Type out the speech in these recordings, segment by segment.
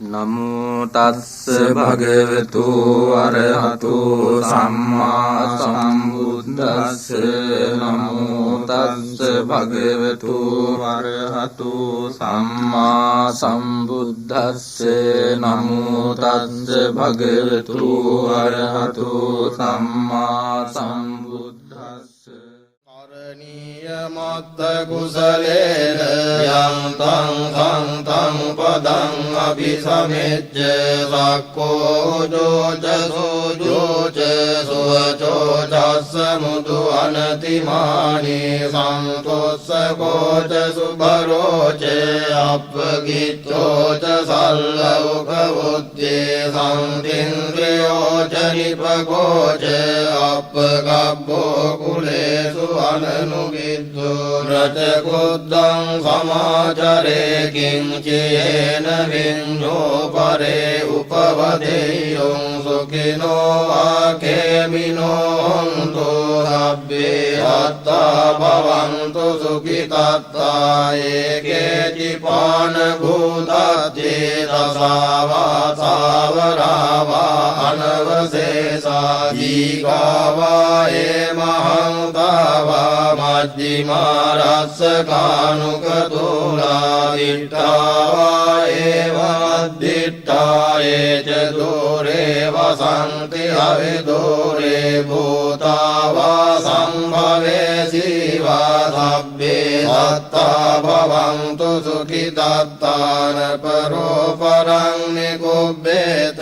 නමෝ තස්ස භගවතු අරහතු සම්මා සම්බුද්දස්ස නමෝ තස්ස භගවතු අරහතු සම්මා සම්බුද්දස්ස නමෝ තස්ස භගවතු අරහතු සම්මා සම්බුද්දස්ස මත්ත කුසලේන යං තං සංතං පදං අபிසමෙච්ච සක්කෝ ජෝච සෝජෝච සුවචෝ චස්ස මුදු අනතිමානී සන්තොස්සකෝච සුභරෝච අප්පගිච්ඡෝච සල්ලෞකවුද්දේ සම්තින්ද්‍රයෝච නිපකෝච අප්පගබ්බෝ කුලේසු අනනුගිද්දෝ රචකුද්දං සමාචරේ කිංචේන විඤ්ඤෝ පරේ උපවදේයං සුඛිනෝ ආකේමිනෝ හොන්තෝ සබ්බේ අත්තා භවන්තු සුඛිතත්තා ඒකේචිපාන භූතත්තේ දසාවා සාවරාවා අනවසේසා දීඝාවා ඒමහංතාවා මජ්ජිමාරස්සකානුකතුලා දිට්ඨාවා ඒවද්දිට්ඨා ඒච දෝරේ වසන්ති අවිදෝරේ භූතාවා සම්භවේ සීවා සබ්බේ සත්තා භවන්තු සුඛිතත්තාන පරෝ පරං නිකුබ්බේත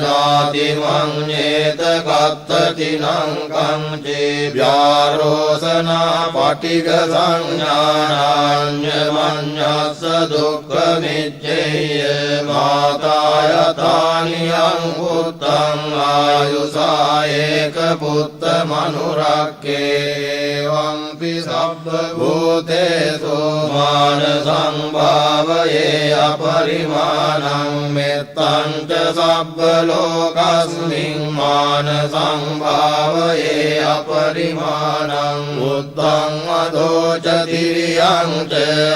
නාති මඤ්ඤේත කත්තතිනං කංචේ ව්‍යාරෝසනා පටිඝ සංඥානාඤ්ඤමඤ්ඤස්ස දුක්ඛ මිච්ඡේය මාතායතානියං පුත්තං ආයුසා ඒක පුත්ත මනුරක්කේ වම්පි සබ්බ භූතේසු මාන සංභාවයේ අපරිමාණං මෙත්තං ච සබ්බ ලෝකස්මින් මාන සංභාවයේ අපරිමාණං බුද්ධං අදෝච තිරියං ච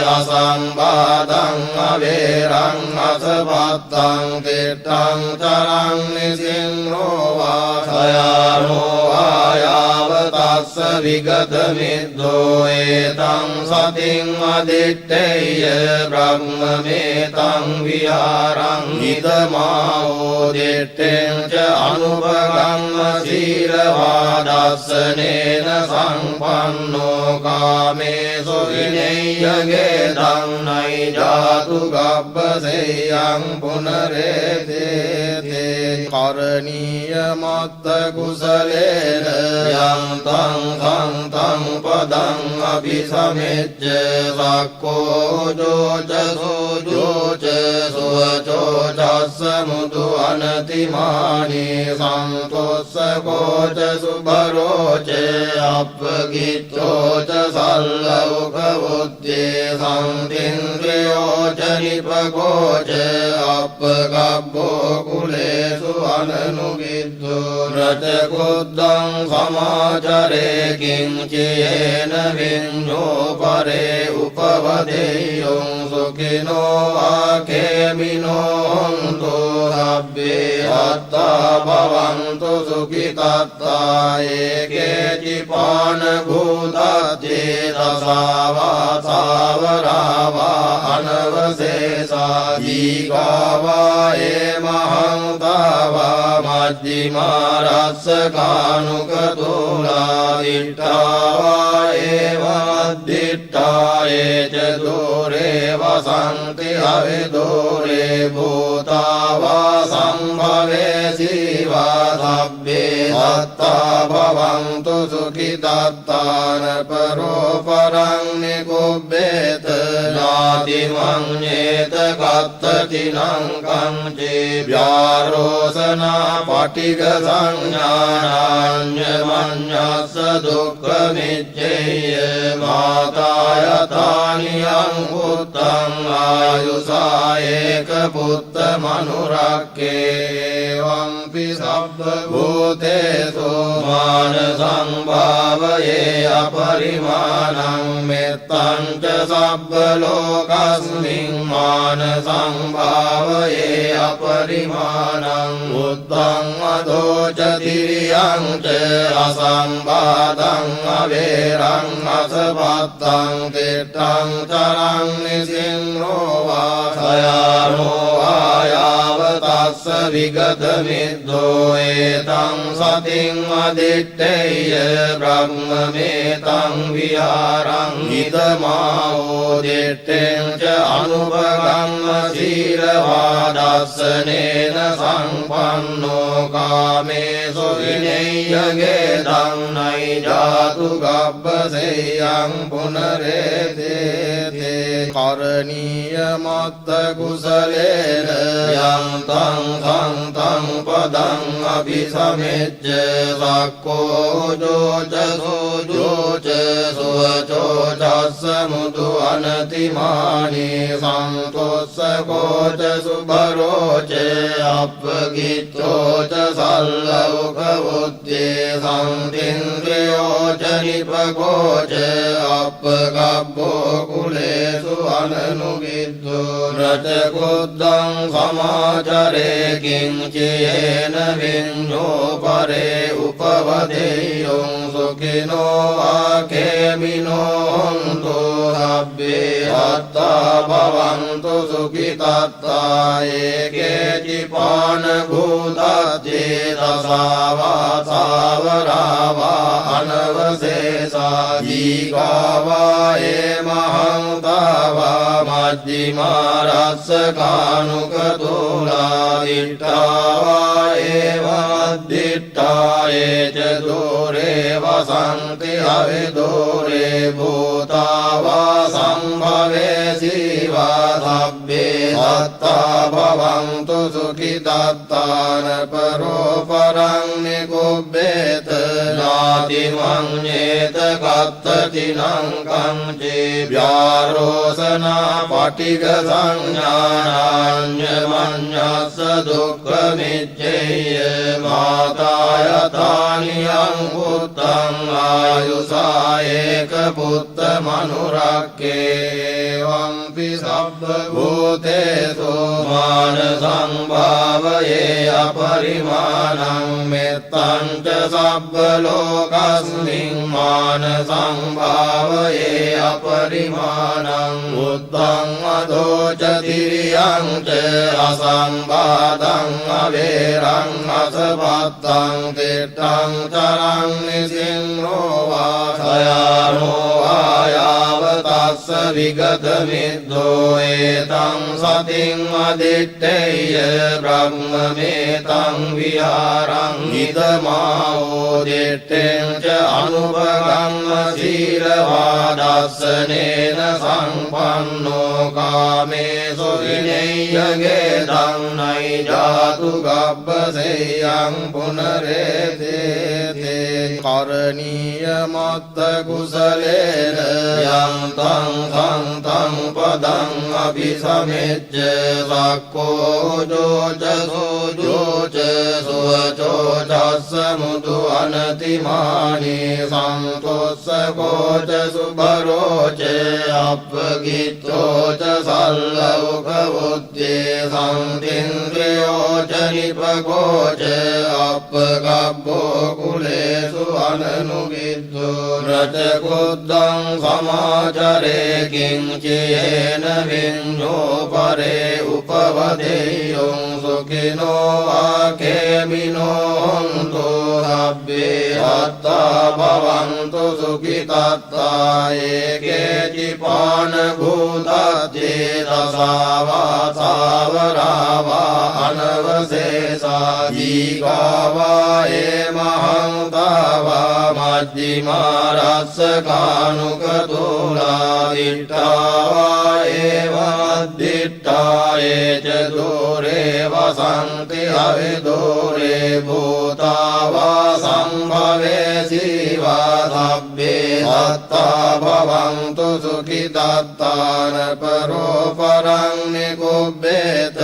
අසම්බාධං අවේරං අසපත්තං තිට්ඨං තරං නිසින්නෝ වාසයානෝ ආයාව තස්ස විගත මිද්දෝ ඒතං සතින් අදිත්තේය බ්‍රහ්මමේතං විහාරං හිතමාවෝ දිත්තෙන් ච අනුපගම්ම සීලවාදස්සනේන සංපන්නෝ කාමේසු විනේයගේ ධම්නයි ජාතු ගබ්බසේයං පුනරේතේ කරණීය මත්ත කුසලේන යං තං සංතං පදං අபிසමෙච්ච සක්කෝ ජෝච සෝජෝච සුවචෝ චස්ස මුදු අනතිමානී සන්තොස්සකෝච සුභරෝච අප්පගිච්ඡෝච සල්ලෞකවුද්දේ සම්තින්ද්‍රයෝච නිපකෝච අප්පගබ්බෝ කුලේසු අනනුගිද්දෝ රචකුද්දං සමාචරේ කිංචේන විඤ්ඤෝ පරේ උපවදේයං සුඛිනෝ ආකේමිනෝ හොන්තෝ සබ්බේ අත්තා භවන්තු සුඛිතත්තා ඒකේචිපාන භූතත්තේ දසාවා සාවරාවා අනවසේසා දීඝාවා ඒමහංතාවා මජ්ජිමාරස්සකානුකතුලා දිට්ඨාවා ඒවද්දිට්ඨා ඒච දෝරේ වසන්ති අවිදෝරේ භූතාවා සම්භවේ සීවා සබ්බේ සත්තා භවන්තු සුඛිතත්තාන පරෝ පරං නිකුබ්බේත නාති මඤ්ඤේත කත්තතිනං කංචේ ව්‍යාරෝසනා පටිඝ සංඥානාඤ්ඤමඤ්ඤස්ස දුක්ඛ මිච්ඡේය මාතායතානියං පුත්තං ආයුසා ඒක පුත්ත මනුරක්කේ වම්පි සබ්බ භූතේසු මාන සංභාවයේ අපරිමාණං මෙත්තං ච සබ්බ ලෝකස්මින් මාන සංභාවයේ अपरिमाणं बुद्धं अधो च तिर्यं च असंवादं अवेरं असपत्तं तीर्थं चरं निसिंहो वा सयानो आयावतस्स विगतमिद्धो एतं सतिं अदित्तेय ब्रह्ममेतं विहारं हितमावोदिष्टें च अनुभवं शीलवादर्शनेन सम्पन्नो कामेषु विनय्यगेदं नैजातु गब्बसेयं पुनरेते करणीयमत्तकुशलेन यं तं पदं अभिसमेज्य सक्को जोच सोजोच सुवचोच समुदु अनतिमानि सन्तोषकोच सुभरोच अपगिच्चोच सल्लौकबुद्धे सन्तीन्द्रियोच निपकोच अपगब्बो कुलेषु अननुविद्धो रचकुद्धं समाचरे किञ्चेन विඤ्ञो परे उपवदेयो सुखिनो आखेमिनो हन्तु हव्ये हत्ता भवन्तु सुखितत्ता एके चिपानभूतत्ये दशावासावरावा अनवशेषा जीगावा एमहंतावा मध्यमारस्सकानुकतुला दिट्टावा एवमद्दिट्टा ये च दूरे वसन्ति अविदूरे भूता वा सम्भवे शिवा सभ्ये दत्ता भवन्तु सुखितत्तान परोपरं निगुह्येत नातिमन्येत कत्तचिनं कञ्चिव्यारोसना पटिकसंज्ञानान्यमन्यस्य दुःखमिच्छेय माता यथानियं पुत्रं आयुषा एकपुत्रमनुरक्ष्ये एवंपि शब्दभूतेषु मानसं भावये अपरिमाणं मित्तं च शब्दलोकस्मिन् मानसं भावये अपरिमाणं बुद्धं अधो च तिर्यं च असंवादं अवेरं असपत्तं तीर्थं चरं निसिंहो वा सयानो आयावतस्स विगतमिद्धो एतं सतिं अदित्तेय ब्रह्ममेतं विहारं हितमावोदिष्टें च अनुभवं शीलवादर्शनेन सम्पन्नो कामेषु विनय्यगेदं नैजातु गब्बसेयं पुनरेते करणीयमत्तकुशलेन यं तं पदं अभिसमेज्य सक्को जोच सोजोच सुवचोच समुदु अनतिमानि सन्तोषकोच सुभरोच अपगिच्चोच सल्लौकबुद्धे सन्तीन्द्रियोच निपकोच अपगब्बो कुलेषु अननुविद्धो रचकुद्धं समाचरे किञ्चेन विඤ्ञो परे उपवदेयो सुखिनो आखेमिनो हन्तु हव्ये हत्ता भवन्तु सुखितत्ता एके चिपानभूतत्ये दशावासावरावा अनवशेषा जीगावा एमहंतावा मध्यमारस्सकानुकतुला दिट्टावा एवमद्दिट्टा ये च दूरे वसन्ति अविदूरे भूता वा सम्भवे शिवा सभ्ये दत्ता भवन्तु सुखितत्तान परोपरं निगुह्येत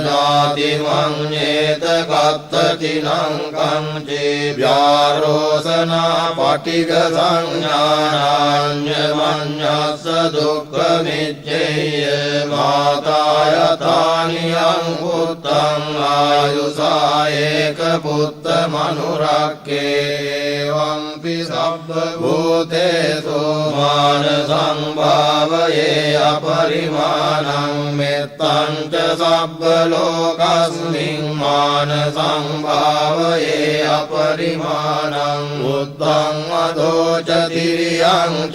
नातिमन्येत කත්තතිනං කංචේ ව්‍යාරෝසනා පටිග සංඥානාඤ්ඤ මඤ්ඤස්ස දුක්ඛ මිච්ඡේය මාතායතානියං පුත්තං ආයුසා ඒක පුත්ත මනුරක්කේ වම්පි සබ්බ භූතේසු මාන සංභාවයේ අපරිමාණං මෙත්තං ච සබ්බ ලෝකස්මින් මාන සංභාවයේ අපරිමාණං බුද්ධං අදෝච තිරියං ච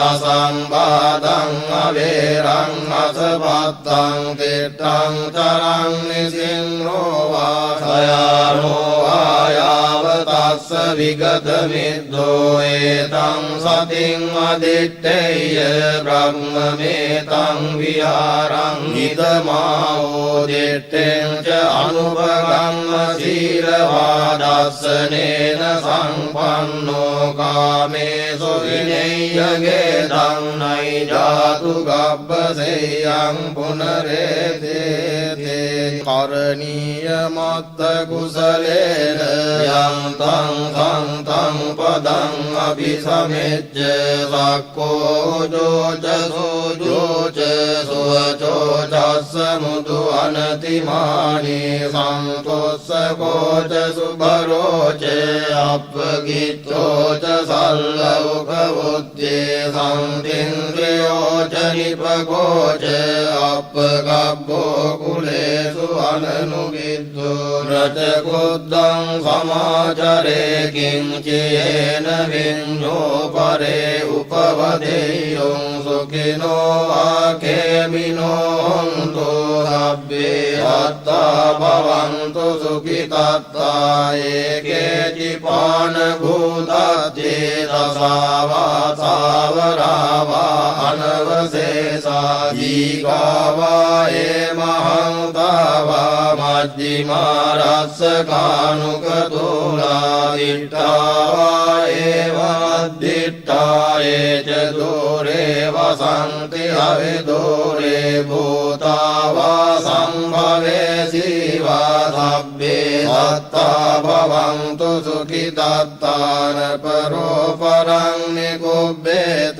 අසම්බාධං අවේරං අසපත්තං තිට්ඨං තරං නිසින්නෝ වාසයානෝ ආයාව තස්ස විගත මිද්දෝ ඒතං සතින් අදිත්තේය බ්‍රහ්මමේතං විහාරං හිතමාවෝ දිත්තෙන් ච අනුපගම්ම සීලවාදස්සනේන සංපන්නෝ කාමේසු විනේයගේ ධම්නයි ජාතු ගබ්බසේයං පුනරේතේ කරණීය මත්ත කුසලේන යං තං සංතං පදං අபிසමෙච්ච සක්කෝ ජෝච සෝජෝච සුවචෝ චස්ස මුදු අනතිමානී සන්තොස්සකෝච සුභරෝච අප්පගිච්ඡෝච සල්ලෞකවුත්තේ සම්තින්ද්‍රයෝච නිපකෝච අප්පගබ්බෝ කුලේසු අනනුගිද්දෝ රචකුද්දං සමාචරේ කිංචේන විඤ්ඤෝ පරේ උපවදේයං සුඛිනෝ ආකේමිනෝ හොන්තෝ සබ්බේ අත්තා භවන්තු සුඛිතත්තා ඒකේචිපාන භූතත්තේ දසාවා සාවරාවා අනවසේසා දීඝාවා මහන්තාවා මජ්ජිමා රස්සකානුකතෝලා දිට්ඨාවා මද්දිට්ඨා ඒච දෝරේ වසන්ති අවිදෝරේ භූතාවා සම්භවේ සීවා සබ්බේ සත්තා භවන්තු සුඛිතත්තාන පරෝ පරං නිකුබ්බේත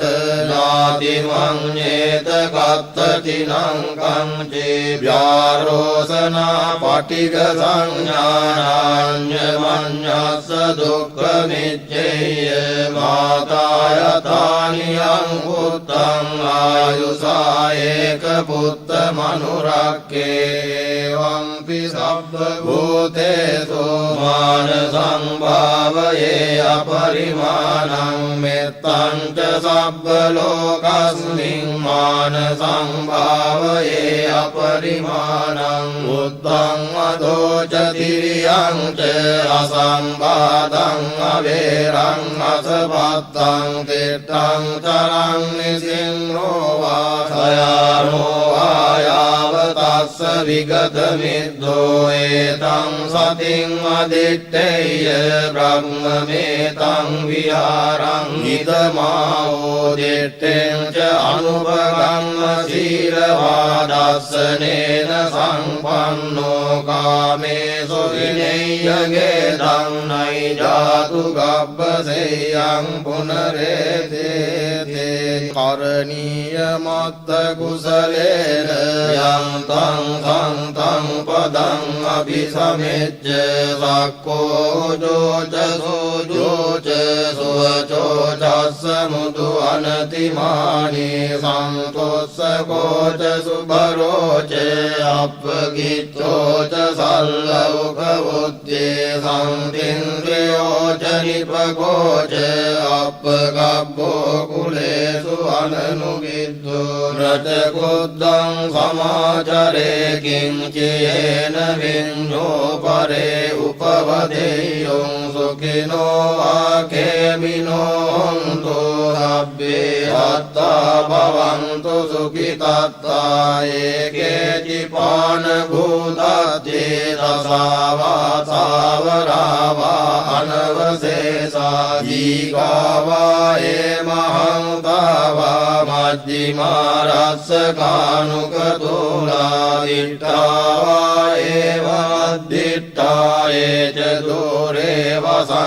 නාති මඤ්ඤේත කත්තතිනං කංචේ ව්‍යාරෝසනා පටිග සංඥානාඤ්ඤ මඤ්ඤස්ස දුක්ඛ මිච්ඡේය මාතායතානියං පුත්තං ආයුසා ඒක පුත්ත මනුරක්කේ වම්පි සබ්බ භූතේසු මාන සංභාවයේ අපරිමාණං මෙත්තං ච සබ්බ ලෝකස්මින් මාන සංභාවයේ අපරිමාණං බුද්ධං අදෝච තිරියං ච අසම්බාධං අවේරං අසපත්තං තිට්ඨං තරං නිසින්නෝ වාසයානෝ ආයාව තස්ස විගත මිද්දෝ ඒතං සතින් අදිත්තේය බ්‍රහ්මමේතං විහාරං හිතමාවෝ දිත්තෙන් ච අනුපගම්ම සීලවාදස්සනේන සංපන්නෝ කාමේසු විනේයගේ ධම්නයි ජාතු ගබ්බසේයං පුනරේතේ කරණීය මත්ත කුසලේන යං තං සංතං පදං අபிසමෙච්ච සක්කෝ ජෝච සෝජෝච සුවචෝ චස්ස මුදු අනතිමානී සන්තොස්සකෝච සුභරෝච අප්පගිච්ඡෝච සල්ලෞකවුත්තේ සම්තින්ද්‍රයෝච නිපකෝච අප්පගබ්බෝ කුලේසු අනනුගිද්දෝ රචකුද්දං සමාචරේ කිංචේන විඤ්ඤෝ පරේ උපවදේයං සුඛිනෝ ආකේමිනෝ හොන්තෝ සබ්බේ අත්තා භවන්තු සුඛිතත්තා ඒකේචිපාන භූතත්තේ දසාවා සාවරාවා අනවසේසා දීඝාවා මහන්තාවා මජ්ජිමා රස්සකානුකතෝලා දිට්ඨාවා මද්දිට්ඨා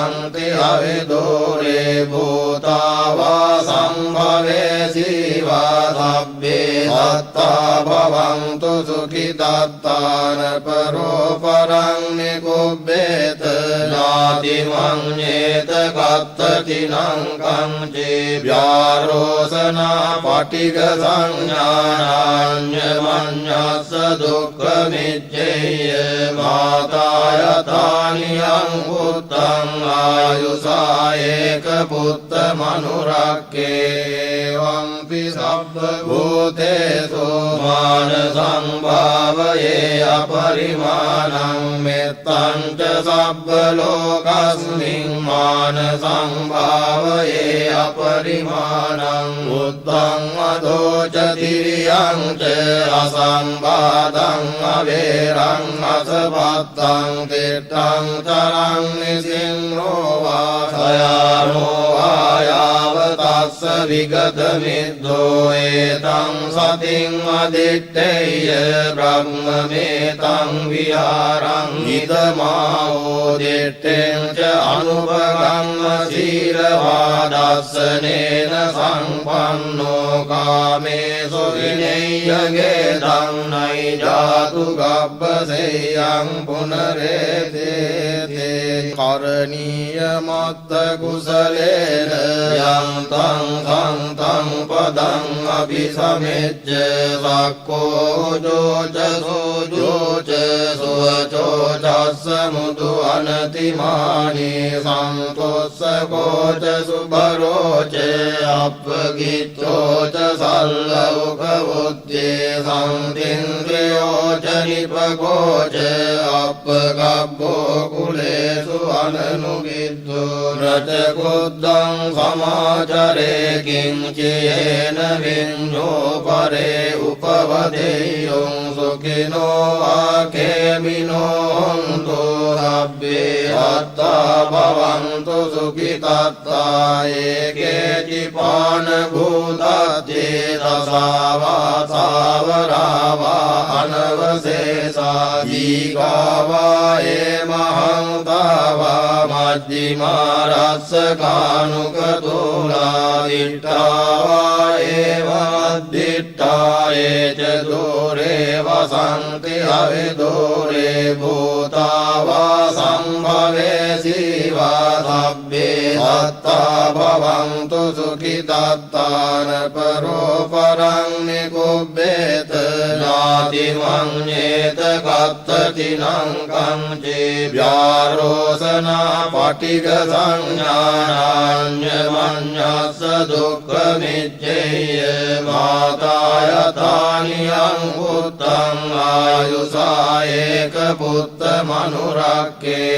वसन्ति हविदूरे भूता वा सम्भवेसि वा सब्बे सत्ता भवन्तु सुखितात्तान परोपरं निकुब्बेत नातिमन्येत कत्तचिनं कंचेभ्यारोसना पटिक संज्ञानान्यमन्यस्स दुःखमिच्छेय माता यथानियं पुत्रं आयुषा एकपुत्रमनुरक्येवंपि सर्वभूतेषु मानसं भावये अपरिमाणं मेत्तं च सर्वलोकस्मिन् मानसं भावये अपरिमाणं बुद्धं अधो च तिर्यं च असंवादं अवेरं असपत्तं तीर्थं चरं निसिंहो वा शयानो आयावतस्स विगतमिद्धो एतं सतिं अदित्तेय ब्रह्ममेतं विहारं हितमावोदिष्टें च अनुभवं शीलवादर्शनेन सम्पन्नो कामेषु विनय्यगेदं नैजातु गब्बसेयं पुनरेते करणीयमत्तकुशलेन यं तं तं पदं अभिसमेज्य सक्को जोच सुवचोचस्समुदु अनतिमानि सन्तोषको च सुभरो च अपगित्यो च सल्लौकबुद्धे सन्तीन्द्रियो च निपको च अपगब्बो कुलेषु अननुविद्धो रचकुद्धं समाचरे किञ्चेन विञ्जो परे उपवदेयो सुखिनो वाकेमिनो हन्तु सब्बे हत्ता भवन्तु सुखितात्ता एके चिपानभूताद्ये दशावा सावरावा अनवशेषा जीगावा एमहन्तावा मध्यमारस्सकानुकतोलादिष्टावा एवमद्दिष्टा ये च दूरे वसन्ति हविदूरे भूता वा सम्भवेसि वा सब्बे सत्ता भवन्तु सुखितात्तान परोपरं निकुब्बेत नातिमन्येत कत्तचिनं कंचेभ्यारोसना पटिक संज्ञानान्यमन्यस्स दुःखमिच्छेय माता यथानियं पुत्रं आयुषा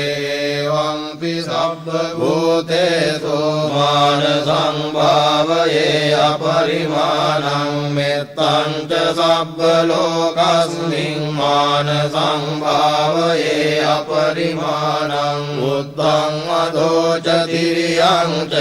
एकपुत्रमनुरक्येवंपि सर्वभूतेषु मानसं भावये अपरिमाणं मेत्तं च सर्वलोकस्मिन् मानसं भावये अपरिमाणं बुद्धं अधो च तिर्यं च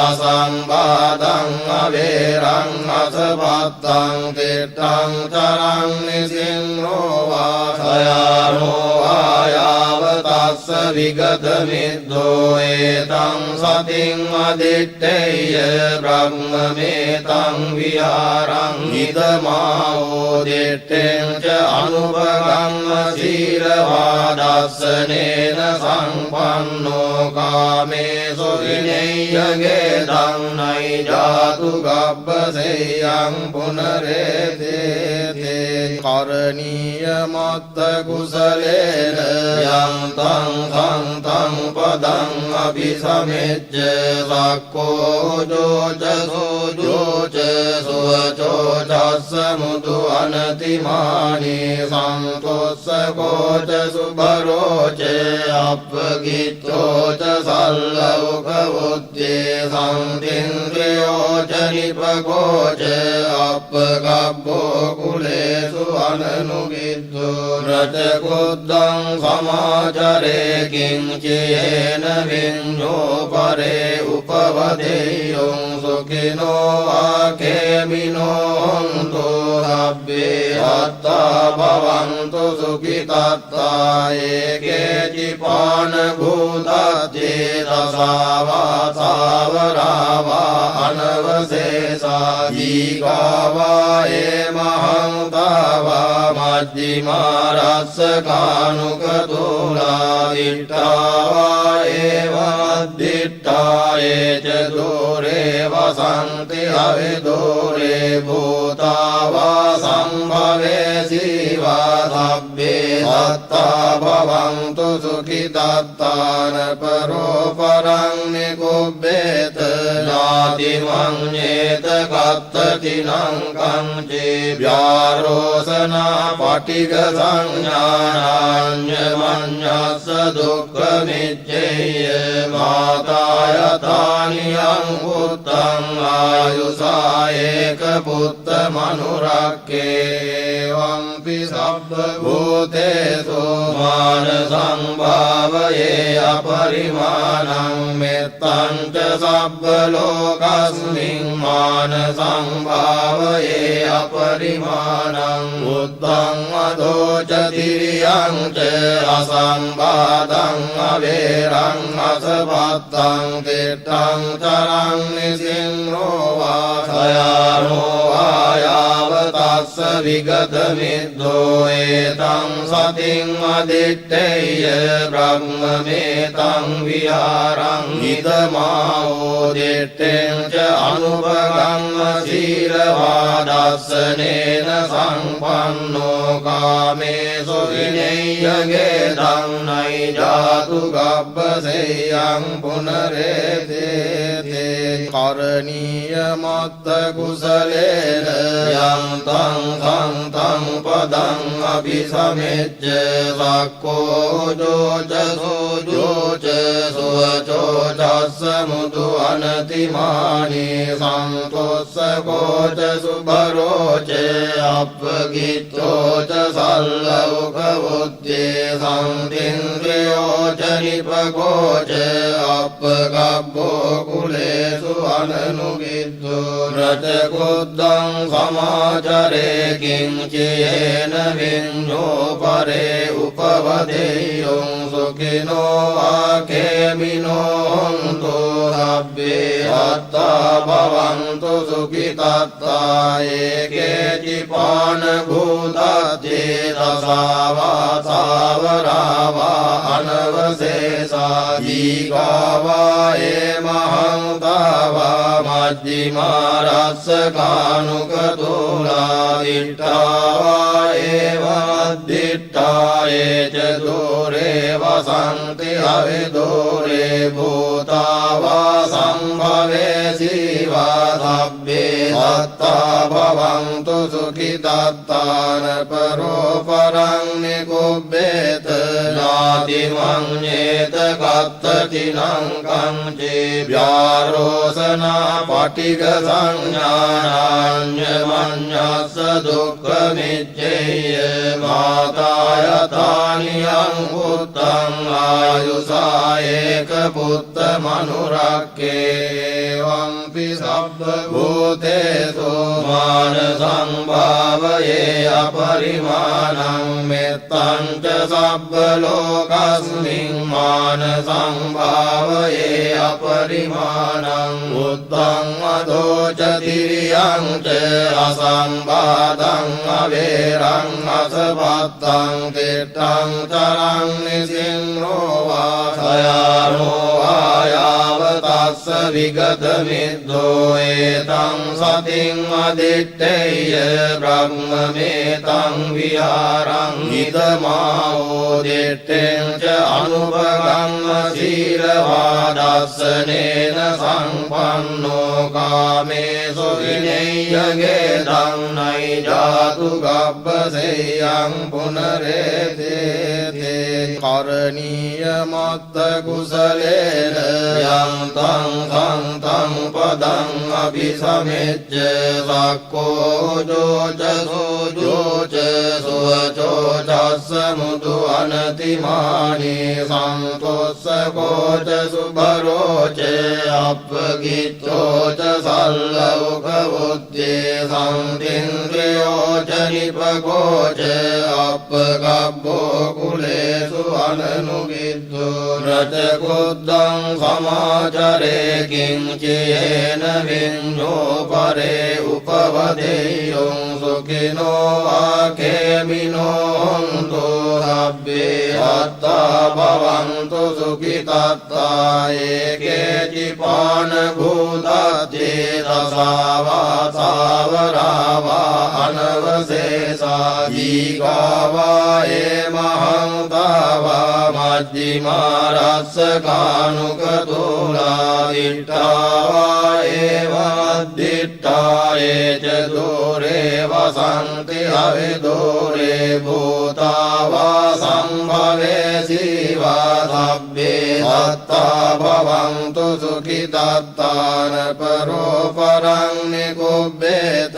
असंवादं अवेरं असपत्तं तीर्थं चरं निसिंहो वा शयानो आयावतस्स विगतमिद्धो एतं सतिं अदित्तेय ब्रह्ममेतं विहारं हितमावोदिष्टें च अनुभवं शीलवादर्शनेन सम्पन्नो कामेषु विनय्यगेदं नैजातु गब्बसेयं पुनरेते करणीयमत्तकुशलेन यं तं पदं अभिसमेज्य सक्को जोच सुवचोचस्समुदु अनतिमानि सन्तोषको च सुभरो च अपगित्यो च सल्लौकबुद्धे सन्तीन्द्रियो च निपको च अपगब्बो कुलेषु अननुविद्धो रचकुद्धं समाचरे किञ्चेन विञ्जो परे उपवदेयो सुखिनो वाकेमिनो हन्तु सब्बे हत्ता भवन्तु सुखितात्ता एके चिपानभूताद्ये रसावा सावरावा अनवशेषा जीगावा महंतावा मध्यमा रसकानुकतुला दिट्टावा मद्दिट्टा च दूरे वसन्ति अविदूरे भूतावा सम्भवे शिवा सभ्ये सत्ता भवन्तु सुखितात्तान परोपरं निकुब्बेत नातिमन्येत कत्ततिनं कञ्चिव्यारोसना पटिकसंज्ञानान्यमन्यस्य दुःखमिच्छेय मातायतानि अङ्गुत्तम् आयुषा एकपुत्रमनुरक्येवंपि सर्वभूतेषु मानसं भावये अपरिमाणं मित्तं च सर्वलोकस्मिन् मानसं भावये अपरिमाणं बुद्धं अधो च तिर्यं च असंवादं अवेरं असपत्तं तीर्थं चरं निसिंहो वा सयानो वायावतस्य विगतमिद्धो एतं सतिं अदित्तेय ब्रह्ममेतं विहारं इदमावोदिष्टें च अनुभवं शीलवादस्सनेन सम्पन्नो कामेषु विनय्यगेदं नैजातु गब्बसेयं पुनरेते करणीयमत्तकुशलेन यं तं तं पदम् अभिसमेज्य सक्को जोच सुवचोचस्समुदु अनतिमानि सन्तोषको च सुभरो च अपगितो च सल्लौकबुद्धे सन्तीन्द्रियो च निपको च अपगब्बो कुलेषु अननुविद्धो रचकुद्धं समाचरे किञ्चेन विञ्जो परे उपवदेयो सुखिनो वाकेमिनो हन्तु सभ्ये हत्ता भवन्तु सुखितात्ता एकेचिपानभूताद्ये रसावा सावरावा अनवशेषा जीगावा महंतावा मध्यमा रसकानुकतुला दिट्टावा मद्दिट्टा च दूरे वसन्ति अविदूरे भूतावा सम्भवे शिवा सभ्ये सत्ता भवन्तु सुखितात्तान परोपरं निकुब्बेत नातिमन्येत कत्ततिनं कञ्चिव्यारोसना पटिकसंज्ञानान्यमन्यस्य दुःखमिच्छेय मातायतानि अङ्गुत्तम् आयुषा एकपुत्रमनुरक्येवंपि सर्वभूतेषु मानसं भावये अपरिमाणं मित्तं च सर्वलोकस्मिन् मानसं भावये अपरिमाणं बुद्धं अधो च तिर्यं च असंवादं अवेरं असपत्तं तीर्थं चरं निसिंहो वा सयानो वायावतस्य विगतमिद्धो एतं सतिं अदित्तेय ब्रह्ममेतं विहारं इदमावोदिष्टें च अनुभवं शीलवादस्सनेन सम्पन्नो कामेषु विनय्यगेदं नैजातु गब्बसेयं पुनरेते करणीयमत्तकुशलेन यं तं पदम् अभिसमेज्य सक्को जोच सुवचोचस्समुदु अनतिमानि सन्तोषको च सुभरो च अपगितो च सल्लौ සල්ලෝකවුද්දේ සම්තින්ද්‍රයෝ ජනිපකෝ ච අප්පගබ්බෝ කුලේසු අනනුවිද්දෝ රචකුද්දං සමාචරේ කිංචේන විඤ්ඤෝ පරේ උපවදේයං සුඛිනෝ ආකේමිනෝ හොන්තු සබ්බේ අත්තා භවන්තු සුඛිතත්තා ඒකේචිපාන භූතත්තේ දසාවා සාවරාවා අනවසේසා දීඝාවා මහන්තාවා මජ්ජිමා රස්සකානුක තුලා දිට්ඨාවා මද්දිට්ඨා ච දෝරේ වසන්ති අවිදෝරේ භූතාවා සම්භවේ සීවා සබ්බේ සත්තා භවන්තු සුඛිතත්තාන පරෝ පරං නිකුබ්බේත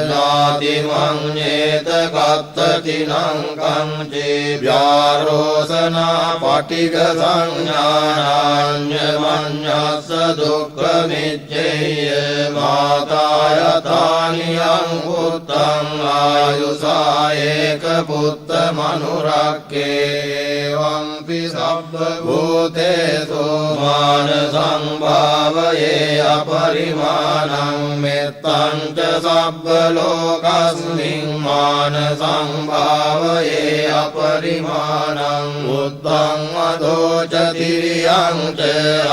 නාති මඤ්ඤේත කත්තතිනං කංචේ ව්‍යාරෝසනා පටිඝ සංඥානාඤ්ඤ මඤ්ඤස්ස දුක්ඛ මිච්ඡේය මාතායතානියං පුත්තං ආයුසා ඒක පුත්ත මනුරක්කේ වම්පි සබ්බ භූතේසු මාන සංභාවයේ අපරිමාණං මෙත්තං ච සබ්බ ලෝකස්මින් මාන සංභාවයේ අපරිමාණං උත්තං අදෝ ච තිරියං ච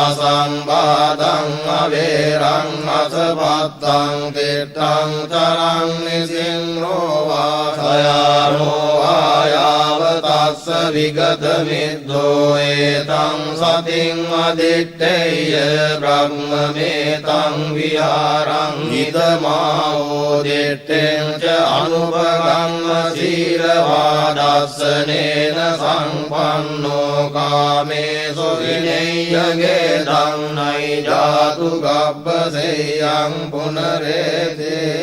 අසංබාධං අවේරං අසපත්තං තිට්ඨං තරං නිසින්රෝ වාසයානෝ ආයාවතස්ස විගත මිද්දෝ ඒතං සතින් අදිත්තේය බ්‍රහ්මමේතං විහාරං ඉදමාවෝ දිත්තෙන් ච අනුපගම්ම සීලවාදස්සනේන සංපන්නෝ කාමේසු විනේයගේ ධම්නයි ජාතු ගබ්බසේයං පුනරේතේ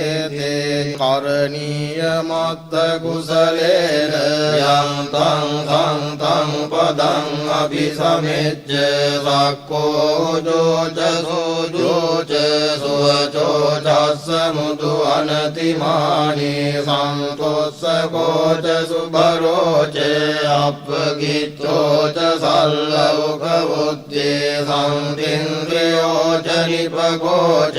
කරණීය මත්ත කුසලේන යං තං සංතං පදං අபிසමෙච්ච සක්කෝ ජෝච සෝජෝච සුවචෝ චස්ස මුදු අනතිමානී සන්තොස්සකෝච සුභරෝච අප්පගිච්ඡෝච සල්ලෝකවුද්දේ සම්තින්ද්‍රයෝ ජනිපකෝච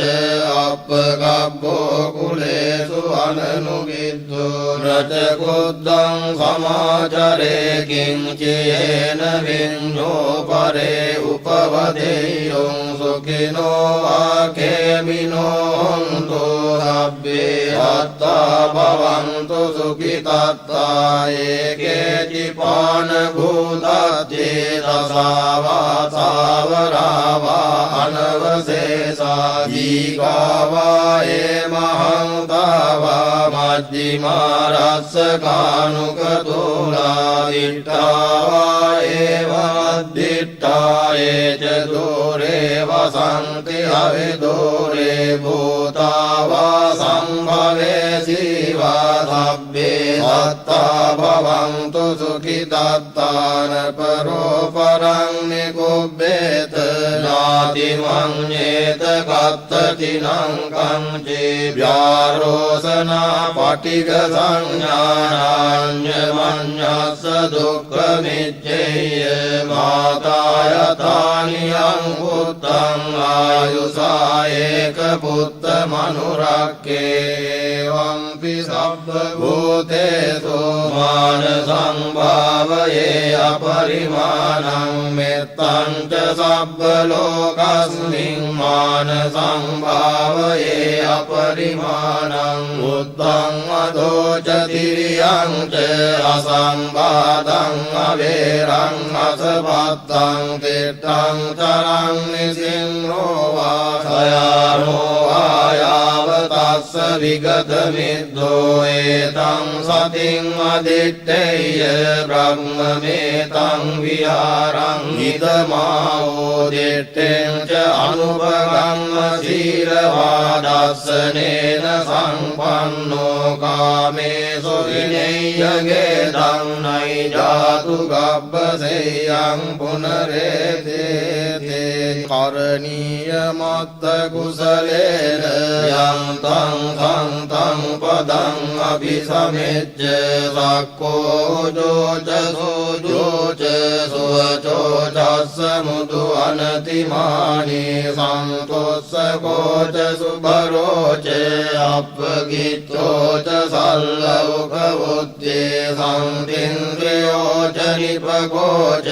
අප්පගබ්බෝ කුලේසු අනනුවිද්දෝ රචකුද්දං සමාචරේ කිංචේන විඤ්ඤෝ පරේ උපවදේයං සුඛිනෝ ආකේමිනෝ හොන්තු සබ්බේ අත්තා භවන්තු සුඛිතත්තා ඒකේචිපාන භූතත්තේ දසාවා සාවරාවා අනවසේසා දීඝාවා මහන්තාවා මජ්ජිමා රස්සකානුක තුලා දිට්ඨාවා මද්දිට්ඨා ච දෝරේ වසන්ති අවිදෝරේ භූතාවා සම්භවේ සීවා සබ්බේ සත්තා භවන්තු සුඛිතත්තාන පරෝ පරං නිකුබ්බේත නාති මඤ්ඤේත කත්තතිනං කංචේ ව්‍යාරෝසනා පටිඝ සංඥානාඤ්ඤ මඤ්ඤස්ස දුක්ඛ මිච්ඡේය මාතායතානියං පුත්තං ආයුසා ඒක පුත්ත මනුරක්කේ වම්පි සබ්බ භූතේසු මාන සංභාවයේ අපරිමාණං මෙත්තං ච සබ්බ ලෝකස්මින් මාන සංභාවයේ අපරිමාණං උත්තං අදෝ ච තිරියං ච අසංබාධං අවේරං අසපත්තං තිට්ඨං තරං නිසින්රෝ වාසයානෝ ආයාවතස්ස විගත මිද්දෝ ඒතං සතින් අදිත්තේය බ්‍රහ්මමේතං විහාරං ඉදමාවෝ දිත්තෙන් ච අනුපගම්ම සීලවාදස්සනේන සංපන්නෝ කාමේසු विनेयगेदं नैजातु गब्बसेयं पुनरेते करणीयमत्तकुशलेन यं तं तं पदं अभिसमेज्य सक्को जोच सुवचोचस्समुदु अनतिमानि सन्तोषकोच सुभरोच अपगिच्चोच सल्लौकवुद्ये सन्तीन्द्रियोच निपकोच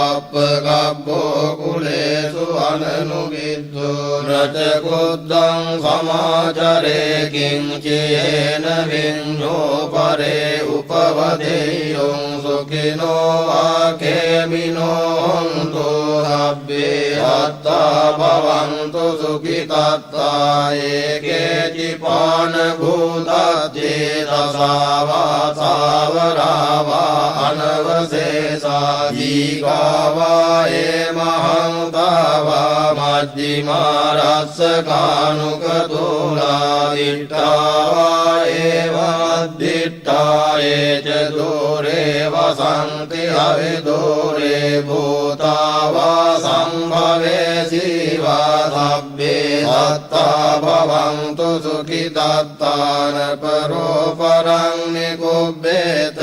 अपगब्बो कुलेषु अननुविद्धो रचकुद्धं समाचरे किञ्चेन विञ्जो परे उपवदेयो सुखिनो वाकेमिनो हन्तु हव्ये हत्ता भवन्तु सुखितत्ता एके चिपानभूतत्ये दशावासावरावा अनवशेषा जीगावा महंतावा मध्यमा रसकानुकतोला दिट्टावा मद्दिट्टाये च दूरे वसन्ति अविदूरे भूतावा सम्भवे शिवा सभ्ये दत्ता भवन्तु सुखितत्तान परोपरं निकुब्बेत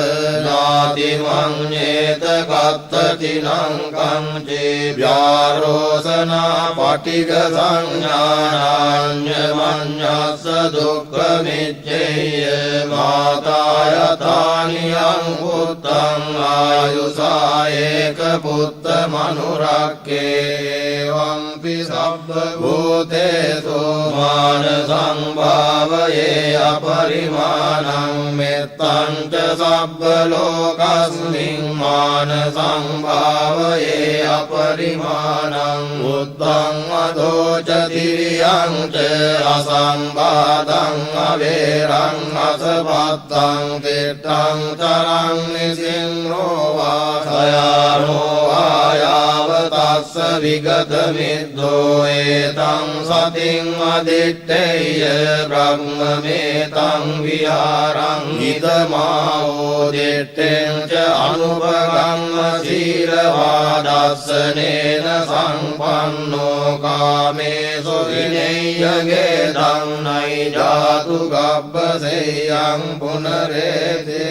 नातिमन्येत कत्तचिनं कंचे व्यारोसना पटिकसंज्ञानान्यमन्यस्य दुःखमिच्छेय मातायतानि अङ्गुत्तम् आयुषा एकपुत्रमनुरक्ष्ये एवंपि शब्दभूतेषु मानसं भावये अपरिमाणं मित्तं च शब्दलोकस्मिन् मानसं भावये अपरिमाणं बुद्धं अधो च तिर्यं च असंवादं अवेरं असपत्तं तिष्ठं चरं निसिंहो वा शयानो वा यावतस्य विगतमिद्धो एतं सतिं अदित्तेय ब्रह्ममेतं विहारं इदमावोदिष्टें च अनुभवं शीलवादस्सनेन सम्पन्नो कामेषु विनेयगेदं नैजातु गब्बसेयं पुनरेते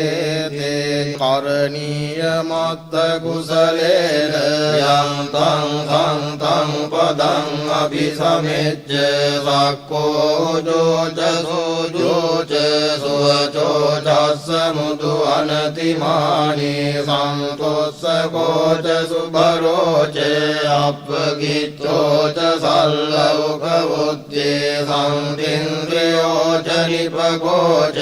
करणीयमत्तकुशलेन यं तं पदं अभिसमेज्य सक्को जोच सुवचोचस्समुदु अनतिमानि सन्तोषकोच सुभरोच अपगिच्चोच सल्लौकवुद्ये सन्तीन्द्रियोच निपकोच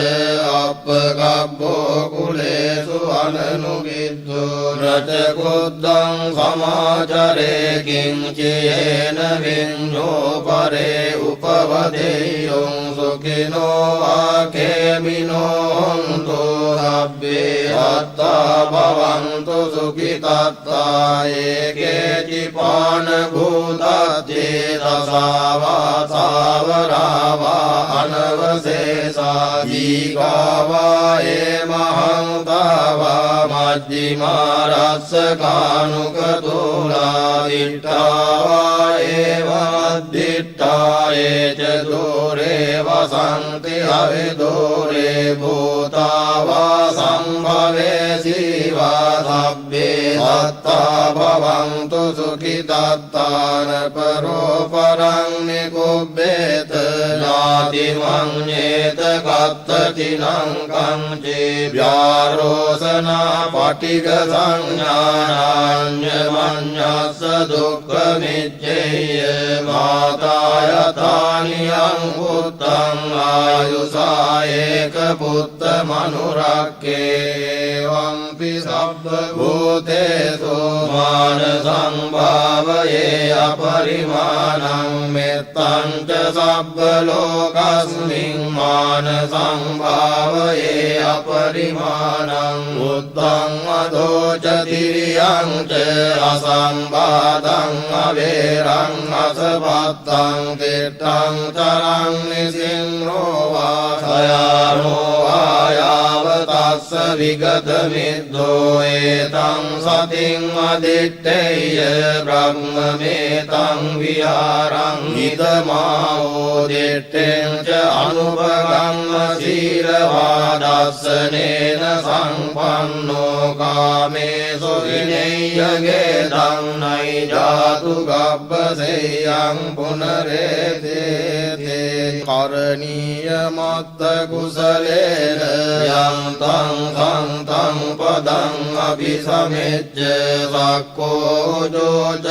अपगब्बो कुलेषु अननुविद्धो रचकुद्धं समाचरे किञ्चेन विञ्जो परे उपवदेयो सुखिनो वाकेमिनो हन्तु हव्ये हत्ता भवन्तु सुखितत्ता एके चिपानभूतत्ये दशावासावरावा अनवशेषा जीगावा महंतावा मध्यमा रसकानुकतोला दिट्टावा मद्दिट्टाये च दूरे वसन्ति अविदूरे भूतावा सम्भवे शिवा सभ्ये दत्ता भवन्तु सुखितत्तान परोपरं निकुब्बेत नातिमन्येत कत्तचिनं कंचे व्यारोसना पटिकसंज्ञानान्यमन्यस्य दुःखमिच्छेय मातायतानि अङ्गुत्तम् आयुषा एकपुत्रमनुरक्ष्ये एवंपि शब्दभूतेषु मानसं भावये अपरिमाणं मित्तं च शब्दलोकस्मिन् मानसं भावये अपरिमाणं बुद्धं अधो च तिर्यं च असंवादं अवेरं असपत्तं तिष्ठं चरं निसिंहो वा शयानो वा आयावतस्स विगतमिद्धो एतं सतिं अदित्तेय ब्रह्ममेतं विहारं इदमावोदिष्टें च अनुपगम्य शीलवादस्सनेन सम्पन्नो कामेषु विनय्यगेदं नैजातु गब्बसेयं पुनरेतेते करणीयमत्तकुशलेन यं तं तं पदं अभिसमेज्य सक्को जोच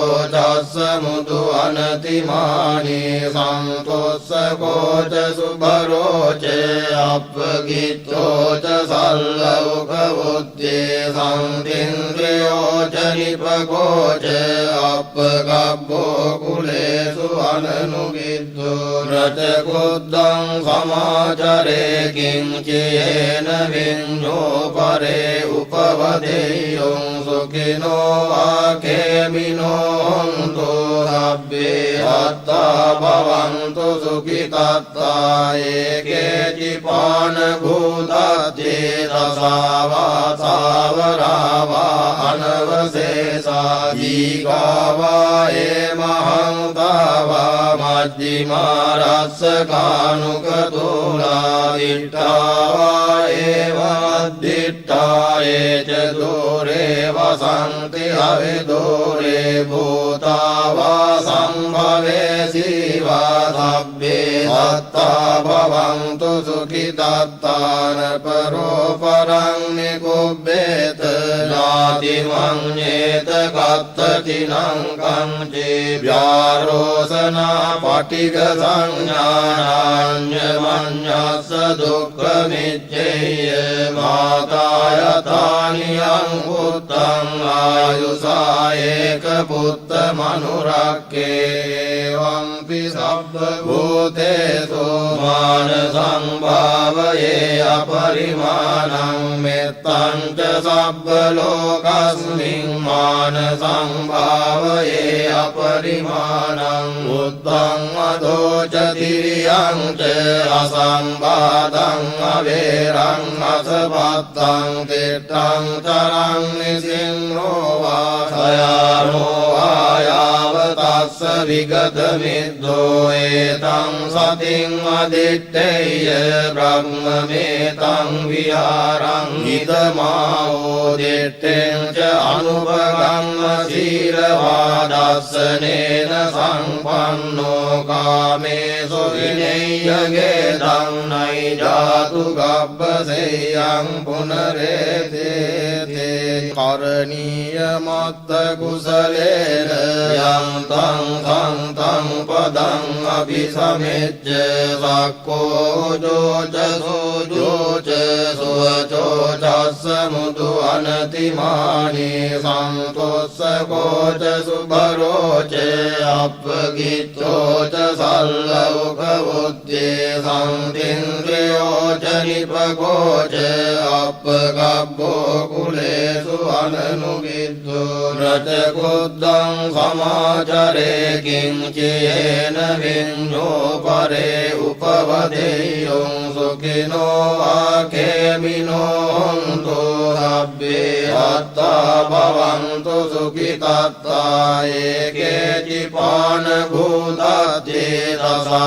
सुवचोचस्समुदु अनतिमानि सन्तोषको च सुभरो च अपगितो च सल्लौकबुद्धे सन्तीन्द्रियो च निपको च अपगब्बो कुलेषु अननुविद्धो रचकुद्धं समाचरे किञ्चेन विඤ्ञो परे उपवदेयो सुखिनो वाकेमिनो हन्तु हव्ये हत्ता भवन्तु सुखितत्ता एके चिपानभूताद्ये रसावासावरावा अनवशेषा जीगावा एमहंतावा मध्यमारस्सकानुकतोला दिट्टावा एवद्दिट्टा ये च दूरे वसन्ति अविदूरे भूतावा सम्भवे शिवा सभ्ये सत्ता भवन्तु सुखितत्तान परोपरं निकुब्बेत नातिमन्येत कत्तचिनं कंचे व्यारोसना पटिकसंज्ञानान्यमन्यस्स दुःखमिज्जेय मातायतानि अङ्गुत्तम् आयुषा एकपुत्रमनुरक्के एवंपि शब्दभूतेषु मानसं भावये अपरिमाणं मित्तं च शब्दलोकस्मिन् मानसं भावये अपरिमाणं बुद्धं अधो च तिर्यं च असंवादं अवेरं असपत्तं तिष्ठं चरं निसिंहो वा शयानो आयावतस्स विगतमिद्धो एतं सतिं अदित्तेय ब्रह्ममेतं विहारं इदमावोदिष्टें च अनुपगम्य शीलवादस्सनेन सम्पन्नो कामेषु विनय्यगेदं नैजातु गब्बसेयं पुनरेतेते करणीयमत्तकुशलेन यं तं पदं अभिसमेज्य सक्को जोच सुवचोचस्समुदु अनतिमानि सन्तोषको च सुभरो च अपगितो च सल्लौकबुद्धे सन्तीन्द्रियो च निपको च अपगब्बो कुलेषु अननुविद्धो रचकुद्धं समाचरे किञ्चेन विඤ्ञो परे उपवदेयो सुखिनो वाकेमिनो हन्तु हव्ये हत्ता भवन्तु सुखितत्ता एके चिपानभूताद्ये रसावासावरावा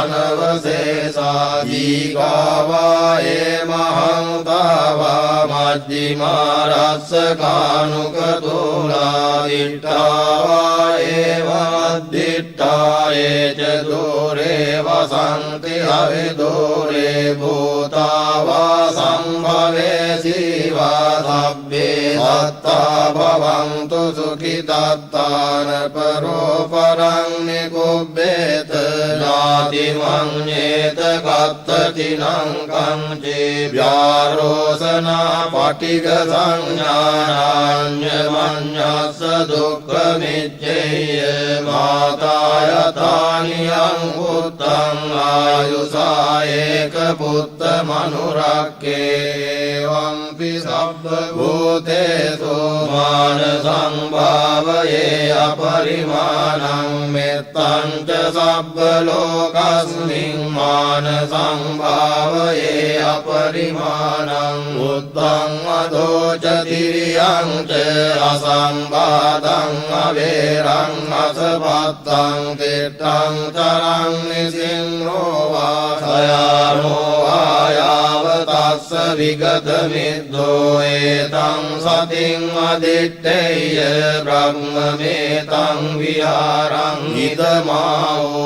अनवशेषा जीगावा एमहंतावा मध्यमारस्सकानुकतोला दिट्टावा एवद्दिट्टा ये च दूरे वसन्ति अविदूरे भूतावा सम्भवे शिवा सभ्ये सत्ता भवन्तु सुखितत्तान परोपरं निकुब्बेत नातिमन्येत कत्तचिनं कंचे व्यारोसना पटिकसंज्ञानान्यमन्यस्स दुःखमिज्जेय मातायतानि अङ्गुत्तम् आयुषा एकपुत्रमनुरक्के एवंपि सब्बभूतेषु मानसं भावये अपरिमाणं मेत्तं च सब्बलोकस्मिन् मानसं भावये अपरिमाणं बुद्धं अधो च तिर्यं च असंवादं अवेरं असपत्तं तिष्ठं चरं निसिंहो वा सयानो आयावतस्य विगतमिद्धो एतं सतिं अदित्तेय ब्रह्ममेतं विहारं इदमावोदिष्टें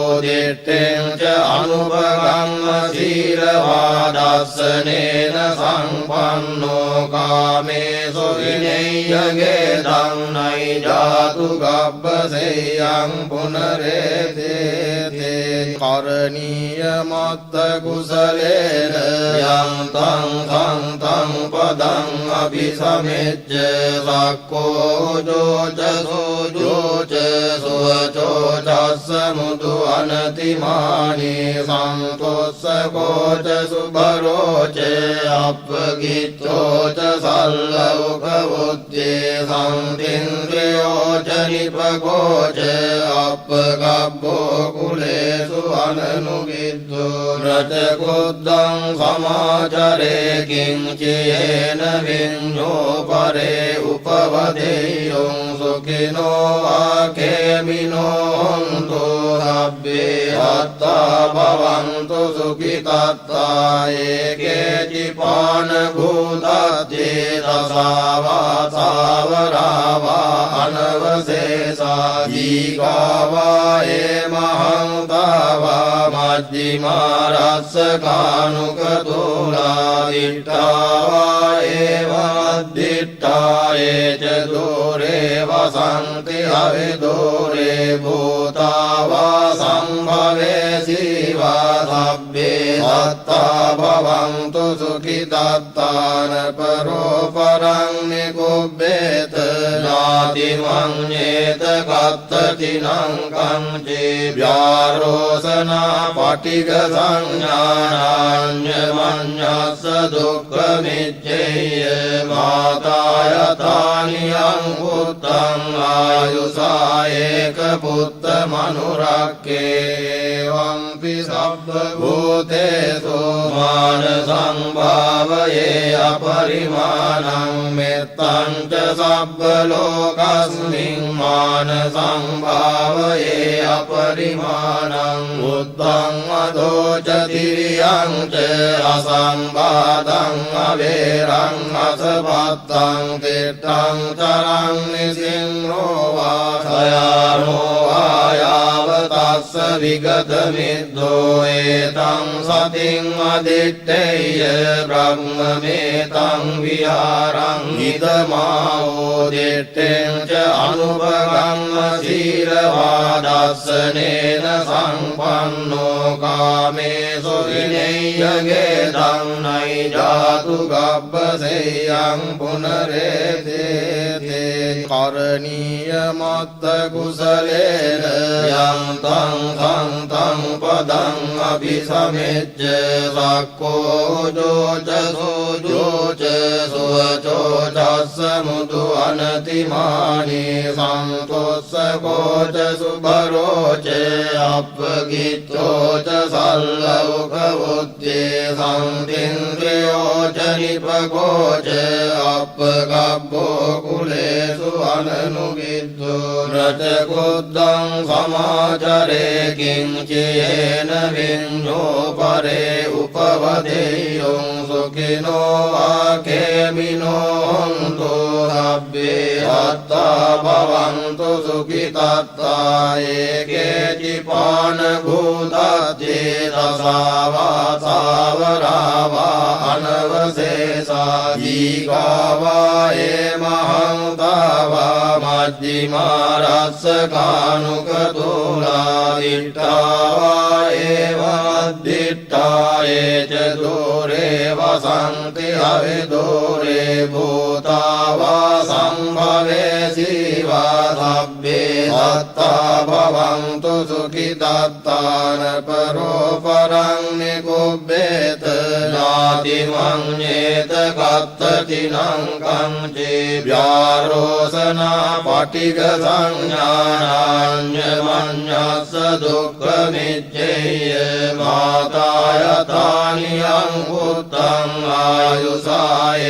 च अनुभवं सम्पन्नो कामेषु विनय्यगेदं नैजातु गब्बसेयं पुनरेते करणीयमत्तकुशलेन यं तं पदं अभिसमेज्य सक्को जोच सुवचोचस्समुदु अनतिमानि सन्तोषको च सुभरो च अपगितो च सल्लौकबुद्धे सन्तीन्द्रियो च निपको च अपगब्बो कुलेषु अननुविद्धो रचकुद्धं समाचरे किञ्चेन विඤ्ඤो परे उपवदेयो सुखिनो आखेमिनो हन्तु हव्ये हत्ता भवन्तु सुखितत्ता एके चिपानभूतत्ये दशावासावरावा अनवशेषा जीगावा एमहंतावा मध्यमारस्सकानुकतुला दिट्टावा एवद्दिट्टा ये च दूरे वसन्ति अविदूरे भूतावा सम्भवे शिवा सभ्ये दत्ता भवन्तु सुखितत्तान परोपरं निगुह्येत नातिमन्येत कत्तचिनं कंचेभ्यारोसना पटिकसंज्ञानान्यमन्यस्य दुःखमिच्छेय माता यथानि अङ्गुत्तम् आयुषा एकपुत्रमनुरक्ष्ये एवंपि सब्बभूतेषु मानसं भावये अपरिमाणं मेत्तं च सब्बलोकस्मिन् मानसं भावये अपरिमाणं बुद्धं अधो च तिर्यं च असंवादं अवेरं असपत्तं तिष्ठं चरं निसिंहो वा सयानो आयावतस्य विगतमिद्धो एतं सतिं अदित्तेय ब्रह्ममेतं विहारं इदमावोदिष्टें च अनुभवं शीलवादस्सनेन सम्पन्नो कामेषु विनय्यगेदं नैजातु गब्बसेयं पुनरेते करणीयमत्तकुशलेन यं तं पदं अभिसमेज्य सक्को जोच सुवचोचस्समुदु अनतिमानि सन्तोषको च सुभरो च अपगितो च सल्लौकबुद्धे सन्तीन्द्रियो च निपको च अपगब्बो कुलेषु अननुविद्धो रचकुद्धं समाचरे किञ्चेन विඤ्ඤो परे उपवदेयो सुखिनो आखेमिनो हन्तु हव्ये हत्ता भवन्तु सुखितत्ता एके चिपानभूतत्ये दशावासावरावा अनवशेषा जीगावा एमहंतावा मध्यमारस्सकानुकतुला दिट्टावा एवद्दिट्टा ये च दूरे वसन्ति अविदूरे भूतावा सम्भवे शिवा सभ्ये दत्ता भवन्तु सुखितत्तान परोपरं निगुह्येत नातिमन्येत कत्ततिनं कंचेव्यारोसना पटिगसंज्ञानान्यमन्यस्य दुःखमिच्छेय मातायतानियं पुत्रं आयुषा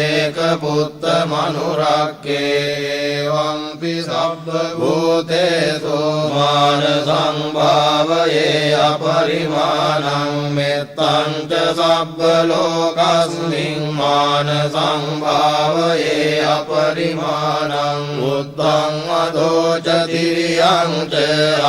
एकपुत्रमनुरक्येवंपि सर्वभूतेषु मानसं भावये अपरिमाणं मेत्तं च सर्वलोकस्मिन् मानसं भावये अपरिमाणं बुद्धं अधो च तिर्यं च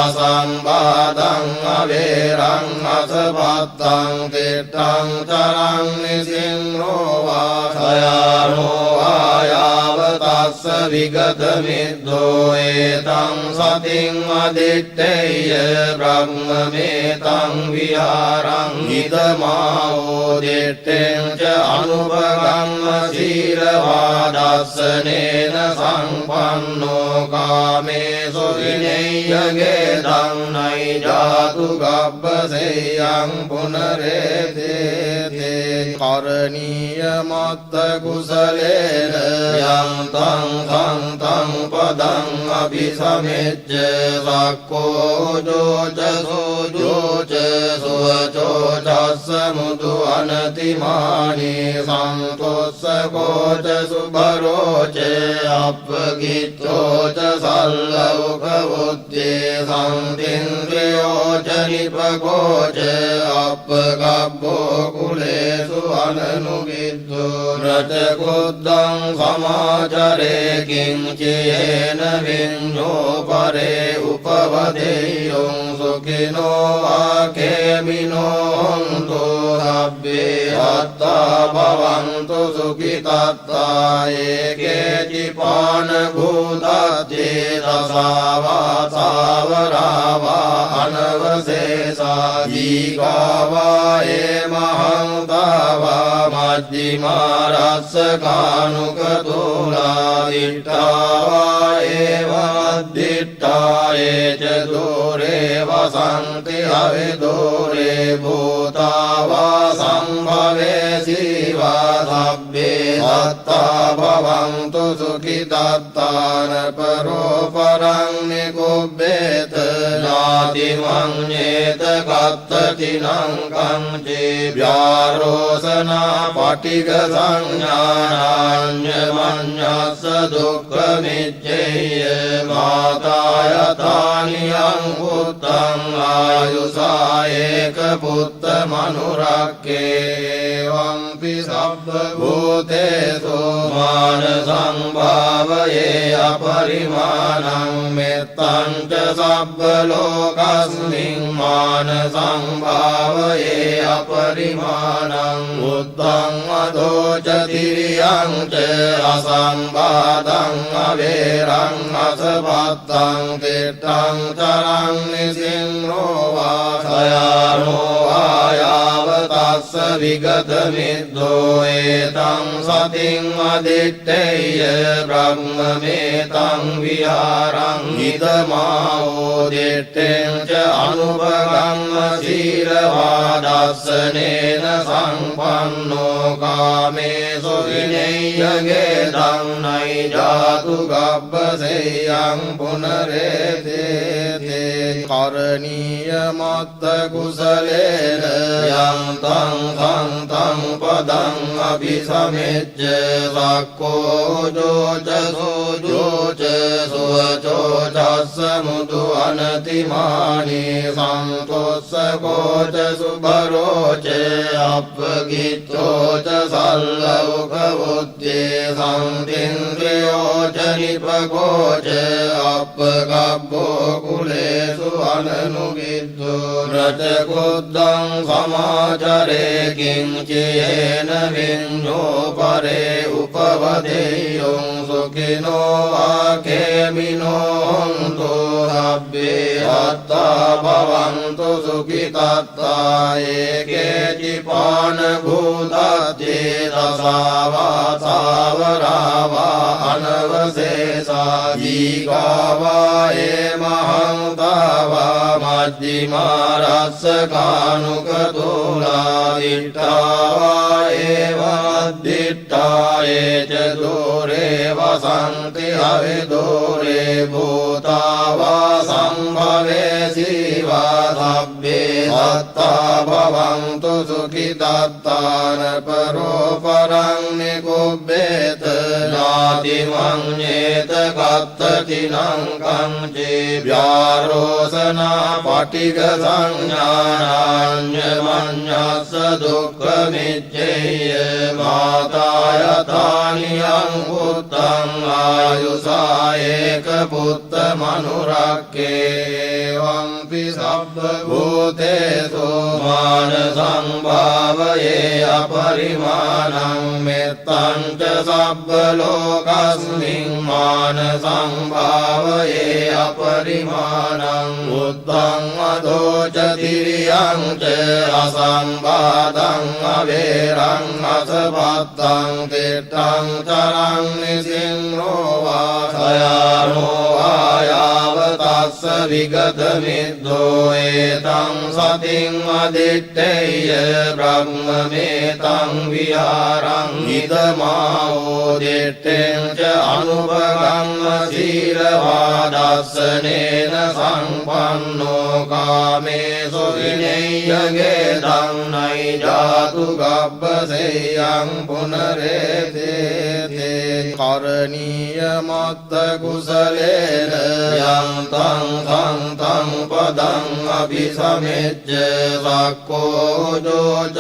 असंवादं अवेरं असपत्तं तिष्ठं चरं निसिंहो वा शयानो आयावतस्य विगतमिद्धो एतं सतिं अदित्तेय ब्रह्ममेतं विहारं हितमावोदिष्टें च अनुभगमशीलवादर्शनेन सम्पन्नो कामेषु विनय्यगेदं नैजातु गब्बसेयं पुनरेतेते करणीयमत्तकुशलेन यं तं पदं अभिसमेज्य सक्कोजोच सोजोच सुवचोचस्समुदु अनतिमानि सन्तोषकोच सुभरोच अपगित्योच सल्लौकबुद्धे सन्तीन्द्रियोच निपकोच अपगब्बो कुलेषु अननुविद्धो रचकुद्धं समाचरे किञ्चेन विඤ्ඤो परे उपवदेयं सुखिनो आखेमिनो हन्तु सब्बे हत्ता भवन्तु सुखितत्ता एके चिपानभूतत्ते दशावा सावरावा अनवशेषा जीवावा एमहन्तावा मध्यमा रसकानुकतुला दिट्ठावा एवाद्दिट्ठा ये च दूरे वसन्ति अविदूरे भूता वा सम्भवे शिवा सभ्ये दत्ता भवन्तु सुखितत्तान परोपरं निकुब्बेत नातिमन्येत कत्ततिनं कंचेव्यारोसना पटिगसंज्ञानान्यमन्यस्य दुःखमिच्छेय मातायतानियं पुत्रं आयुषा एकपुत्रमनुरक्येवंपि सर्वभूतेषु मानसं भावये अपरिमाणं मेत्तं च सर्वलोकस्मिन् मानसं भावये अपरिमाणं बुद्धं अधो च तिर्यं च असंवादं अवेरं असपत्तं तिष्ठं चरं निसिंहो वा शयानो आयावतस्य विगतमिद्धो एतं सतिं अदित्तेय ब्रह्ममेतं विहारं हितमावोदिष्टें च अनुभगमशीलवादर्शनेन सम्पन्नो कामेषु विनय्यगेदं नैजातु गब्बसेयं पुनरेतेते करणीयमत्तकुशलेन यं तं पदं अभिसमेज्य सक्कोजोच सोजोच सुवचोचस्समुदु अनतिमानि सन्तोषकोच सुभरोच अपगित्योच सल्लौकबुद्धे सन्तीन्द्रियोच निपकोच अपगब्बो कुलेषु अननुविद्धो रचकुद्धं समाचरे किञ्चेन विඤ्ඤो परे उपवदेयं सुखिनो आखेमिनो हन्तु सब्बे हत्ता भवन्तु सुखितत्ता एके चिपानभूतत्ते दशावा सावरावा अनवशेषा जीवावा एमहन्तावा मध्यमा रसकानुकतुला दिट्ठावा मद्दिट्टाये च दूरे वसन्ति हविदूरे भूता वा सम्भवे शिवा सभ्ये सत्ता भवन्तु सुखितात्तान परोपरं निकुब्बेत नातिमन्येत कत्तचिनं कंचेभ्यारोसना पटिक संज्ञानान्यमन्यस्स दुःखमिच्छेय माता यथानियं पुत्रं आयुषा एकपुत्रमनुरक्येवंपि सर्वभूतेषु मानसं भावये अपरिमाणं मित्तं च सर्वलोकस्मिन् मानसं भावये अपरिमाणं बुद्धं अधो च तिर्यं च असंवादं अवेरं असपत्तं तीर्थं चरं निसिंहो वा शयानो आयावतस्स विगतमिद्धो एतं सतिं अदित्तेय ब्रह्ममेतं विहारं हितमावोदिष्टें च अनुभवं शीलवादर्शनेन सम्पन्नो कामेषु विनय्यगेदं नैजातु गब्बसेयं पुनरेते करणीयमत्तकुशलेन यं तं तं पदं अभिसमेज्य सक्को जोच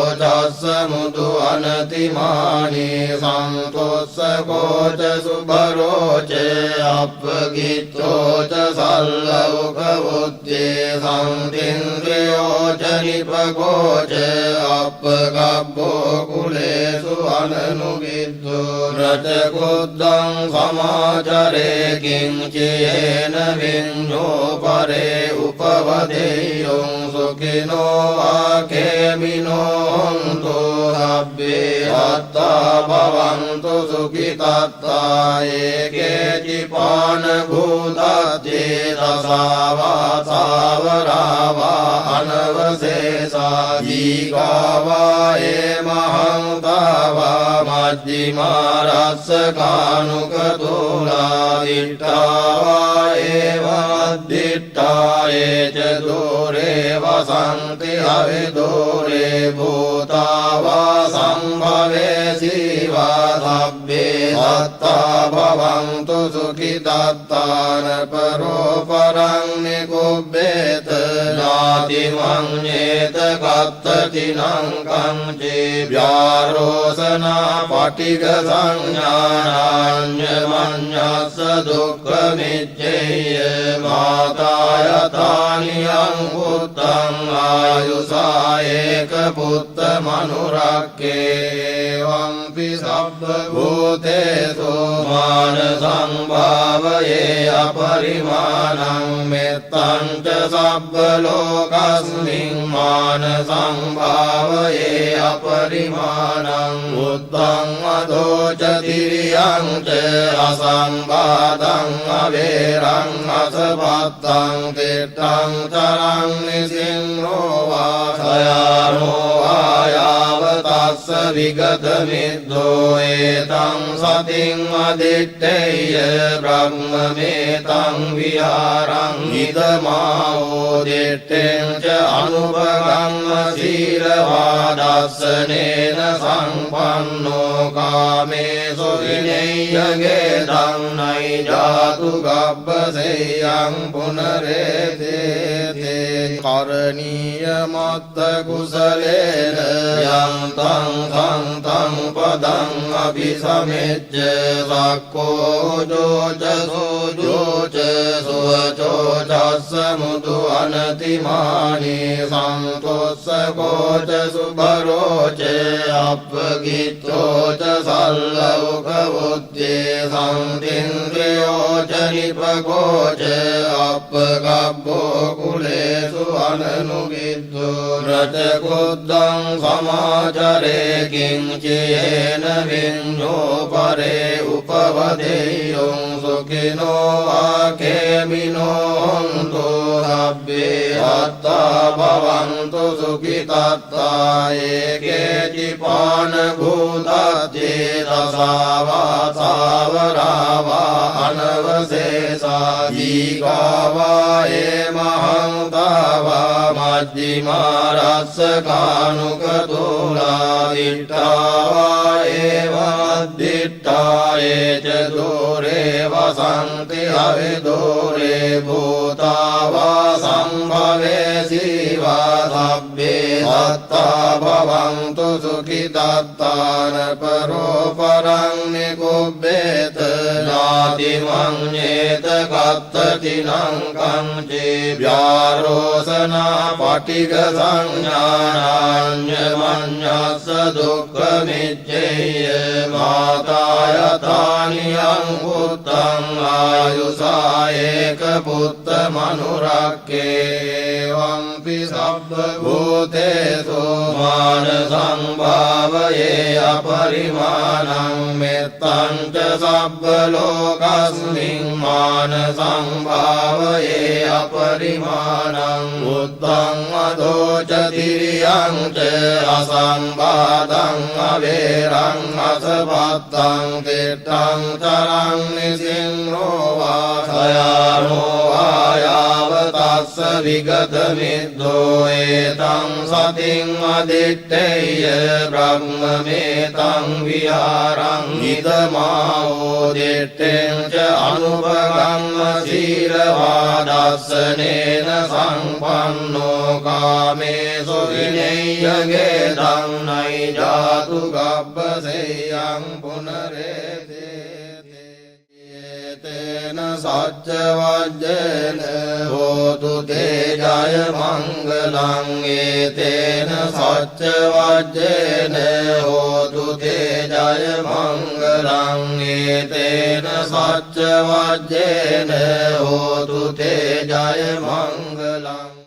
सुवचोचस्समुदु अनतिमानि सन्तोषको च सुभरो च अपगितो च सल्लौकबुद्धे सन्तीन्द्रियो च निपको च अपगब्बो कुलेषु अननुविद्धो रजकुद्धं समाचरे किञ्चेन विञ्जो परे उपवदेयो सुखिनो वाकेमिनो हन्तु सभ्ये सत्ता भवन्तु सुखितात्ता एके चिपानभूताद्येतसा वा सावरा वा अनवशेषा जीवा वा एमहन्ता वा मध्यमा रसकानुकतुला दिट्टा वा एवमद्दिट्टाये च दूरे वसन्ति हविदूरे भूता वा सम्भवे शिवा सभ्ये सत्ता भवन्तु सुखितात्तान परोपरं निकुब्बेत नातिमन्येत कत्तचिनं कंचेभ्यारोसना पटिक संज्ञानान्यमन्यस्स दुःखमिच्छेय माता यथानियं पुत्रं आयुषा एकपुत्रमनुरक्येवंपि सर्वभूतेषु मानसं भावये अपरिमाणं मित्तं च सर्वलोकस्मिन् मानसं भावये अपरिमाणं बुद्धं अधो च तिर्यं च असंवादं अवेरं असपत्तं तीर्थं चरं निसिंहो वा शयानो आयावतस्स विगतमिद्धो एतं सतिं अदित्तेय ब्रह्ममेतं विहारं हितमावोदिष्टें च अनुभवं शीलवादर्शनेन सम्पन्नो कामेषु विनय्यगेदं नैजातु गब्बसेयं पुनरेते करणीयमत्तकुशलेन यं तं पदं अभिसमेज्य सक्को जोच सुवचोचस्समुदु अनतिमानि सन्तोषको च सुभरो च अपगितो च सल्लौकबुद्धे सन्तीन्द्रियो च निपको च අප්පකබ්බෝ කුලේසු අනනුගිද්දෝ රචකුද්දං සමාචරේ කිංචයේන විඤ්ඤෝ පරේ උපවදෙය්‍යං සුඛිනෝ ආකේමිනෝ හොන්තු සබ්බේ අත්තා භවන්තු සුඛිතත්තා ඒකේචිපාන භූතත්තේ දසාවා සාවරාවා අනවසේසා දීඝාවා මහන්තාවා මජ්ජිමා රස්සකානුක තුලා දිට්ඨාවා මද්දිට්ඨා ඒච දෝරේ වසන්ති අවිදෝරේ භූතාවා සම්භවේ සීවා සබ්බේ සත්තා භවන්තු සුඛිතත්තාන පරෝ පරං නිකුබ්බේත නාති මඤ්ඤේත කත්තතිනං කංචේ ව්‍යාරෝසනා පටිඝ සංඥානාඤ්ඤ මඤ්ඤස්ස දුක්ඛ මිච්ඡේය මාතායතානියං පුත්තං ආයුසා ඒක පුත්ත මනුරක්කේ වම්පි සබ්බ භූතේසු මාන සංභාවයේ අපරිමාණං මෙත්තං ච සබ්බ ලෝකස්මින් මාන සංභාවයේ අපරිමාණං බුද්ධං අදෝච තිරියං ච අසංබාධං අවේරං අසපත්තං තිට්ඨං තරං නිසින්රෝ වාසයානෝ ආයාව තස්ස විගත මිද්දෝ ඒතං සතින් අදිත්තේය බ්‍රහ්මමේතං විහාරං ඉදමාවෝ දිත්තෙන් ච අනුපගම්ම සීලවාදස්සනේන සංපන්නෝ කාමේසු විනේයගේ ධම්නයි ජාතු ගබ්බසෙයං පුනරේතේ තේන සච්ච වජ්ජේන හෝතු තේ ජය මංගලං ඒතේන සච්ච වජ්ජේන හෝතු තේ ජය මංගලං ඒතේන සච්ච වජ්ජේන හෝතු තේ ජය මංගලං